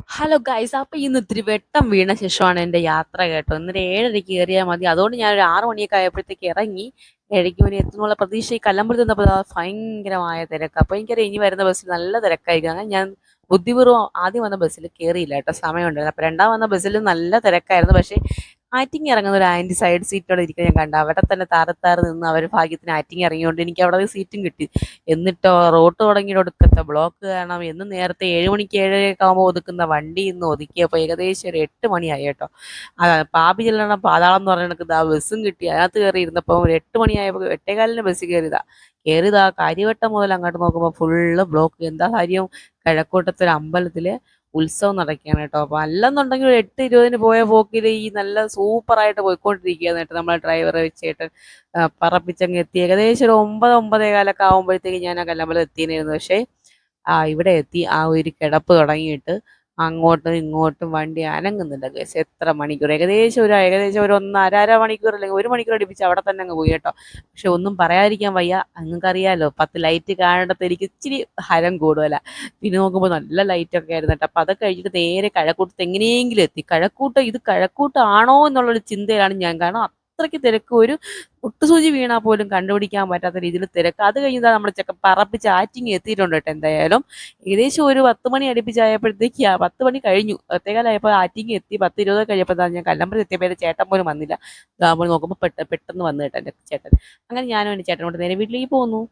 Hello guys, അപ്പോൾ ഇന്ന് ഇത്തിരി വെട്ടം വീണ ശേഷമാണ് എൻ്റെ യാത്ര കേട്ടോ. ഇന്നൊരു 7:30 കയറിയാൽ മതി. അതുകൊണ്ട് ഞാനൊരു 6 മണിയൊക്കെ ആയപ്പോഴത്തേക്ക് ഇറങ്ങി. 7:00 മണി എത്തുന്നുള്ള പ്രതീക്ഷ ഈ കല്ലമ്പലത്ത് നിന്നപ്പോൾ ഭയങ്കരമായ തിരക്ക്. അപ്പോൾ എനിക്കറിയാം ഇനി വരുന്ന ബസ്സിൽ നല്ല തിരക്കായിരിക്കും. അങ്ങനെ ഞാൻ ബുദ്ധിപൂർവ്വം ആദ്യം വന്ന ബസ്സിൽ കയറിയില്ല കേട്ടോ, സമയമുണ്ടായിരുന്നു. അപ്പോൾ രണ്ടാം വന്ന ബസ്സിൽ നല്ല തിരക്കായിരുന്നു. പക്ഷേ ആറ്റിങ്ങി ഇറങ്ങുന്ന ഒരു ആൻറ്റി സൈഡ് സീറ്റോടെ ഇരിക്കുന്നത് ഞാൻ കണ്ടു. അവിടെ തന്നെ താറത്താറ് നിന്ന് അവർ ഭാഗ്യത്തിന് ആറ്റിങ്ങി ഇറങ്ങിയോണ്ട് എനിക്ക് അവിടെ സീറ്റും കിട്ടി. എന്നിട്ടോ റോട്ട് തുടങ്ങിയ ഒടുക്കത്തെ ബ്ലോക്ക് കാരണം എന്ന് നേരത്തെ 7 മണിക്ക് 7:30 ആകുമ്പോൾ ഒതുക്കുന്ന വണ്ടി ഇന്ന് ഒതുക്കിയപ്പോൾ ഏകദേശം ഒരു 8 മണിയായി കേട്ടോ. പാപി ചെല്ലണ പാതാളം എന്ന് പറഞ്ഞ കണക്ക് ബസ്സും കിട്ടി. അതിനകത്ത് കയറി ഇരുന്നപ്പോൾ ഒരു 8 മണിയായപ്പോൾ 8:15 ബസ് കയറിയതാ കാര്യവട്ടം മുതൽ അങ്ങോട്ട് നോക്കുമ്പോൾ ഫുള്ള് ബ്ലോക്ക്. എന്താ കാര്യം, കിഴക്കോട്ടത്തൊരു അമ്പലത്തിലെ ഉത്സവം നടക്കുകയാണ് കേട്ടോ. അപ്പോൾ അല്ലെന്നുണ്ടെങ്കിൽ ഒരു 8:20 പോയ പോക്കിൽ ഈ നല്ല സൂപ്പറായിട്ട് പോയിക്കൊണ്ടിരിക്കുകയാണ് കേട്ടോ. നമ്മളെ ഡ്രൈവറെ വെച്ചേട്ടൻ പറപ്പിച്ചങ്ങ് എത്തി. ഏകദേശം ഒരു 9 9:15 ആകുമ്പോഴത്തേക്ക് ഞാൻ ആ കല്ലമ്പലം എത്തിയിരുന്നു. പക്ഷേ ഇവിടെ എത്തി ആ ഒരു കിടപ്പ് തുടങ്ങിയിട്ട് അങ്ങോട്ടും ഇങ്ങോട്ടും വണ്ടി അനങ്ങുന്നുണ്ട് ഗൈസ്. എത്ര മണിക്കൂർ, ഏകദേശം ഒരു അര മണിക്കൂർ അല്ലെങ്കിൽ 1 മണിക്കൂർ അടുപ്പിച്ച് അവിടെ തന്നെ അങ്ങ് പോയി കേട്ടോ. പക്ഷെ ഒന്നും പറയാതിരിക്കാൻ വയ്യ. നിങ്ങൾക്കറിയാലോ 10 ലൈറ്റ് കാണേണ്ടത് എനിക്ക് ഇച്ചിരി ഹരം കൂടുതല. പിന്നെ നോക്കുമ്പോൾ നല്ല ലൈറ്റൊക്കെ ആയിരുന്നു കേട്ടോ. അപ്പം അതൊക്കെ കഴിഞ്ഞിട്ട് നേരെ കഴക്കൂട്ടത്ത് എങ്ങനെയെങ്കിലും എത്തി. ഇത് കഴക്കൂട്ടാണോ എന്നുള്ളൊരു ചിന്തയിലാണ് ഞാൻ. കാരണം അത്രയ്ക്ക് തിരക്ക്, ഒരു മുട്ടുസൂചി വീണാൽ പോലും കണ്ടുപിടിക്കാൻ പറ്റാത്ത രീതിയിൽ തിരക്ക്. അത് കഴിഞ്ഞാൽ നമ്മൾ ചെക്കൻ പറപ്പിച്ച് ആറ്റിങ്ങി എത്തിയിട്ടുണ്ട് കേട്ടോ. എന്തായാലും ഏകദേശം ഒരു 10 മണി അടുപ്പിച്ചായപ്പോഴത്തേക്ക് 10 മണി കഴിഞ്ഞു. 10:15 ആറ്റിങ്ങി എത്തി. 10:20 കഴിഞ്ഞപ്പോൾ ഞാൻ കല്ലമ്പലം എത്തിയപ്പോൾ എൻ്റെ ചേട്ടൻ പോലും വന്നില്ല. നമ്മൾ നോക്കുമ്പോൾ പെട്ടെന്ന് വന്നു കേട്ടോ എൻ്റെ ചേട്ടൻ. അങ്ങനെ ഞാനും എൻ്റെ ചേട്ടനോട് നേരെ വീട്ടിലേക്ക് പോന്നു.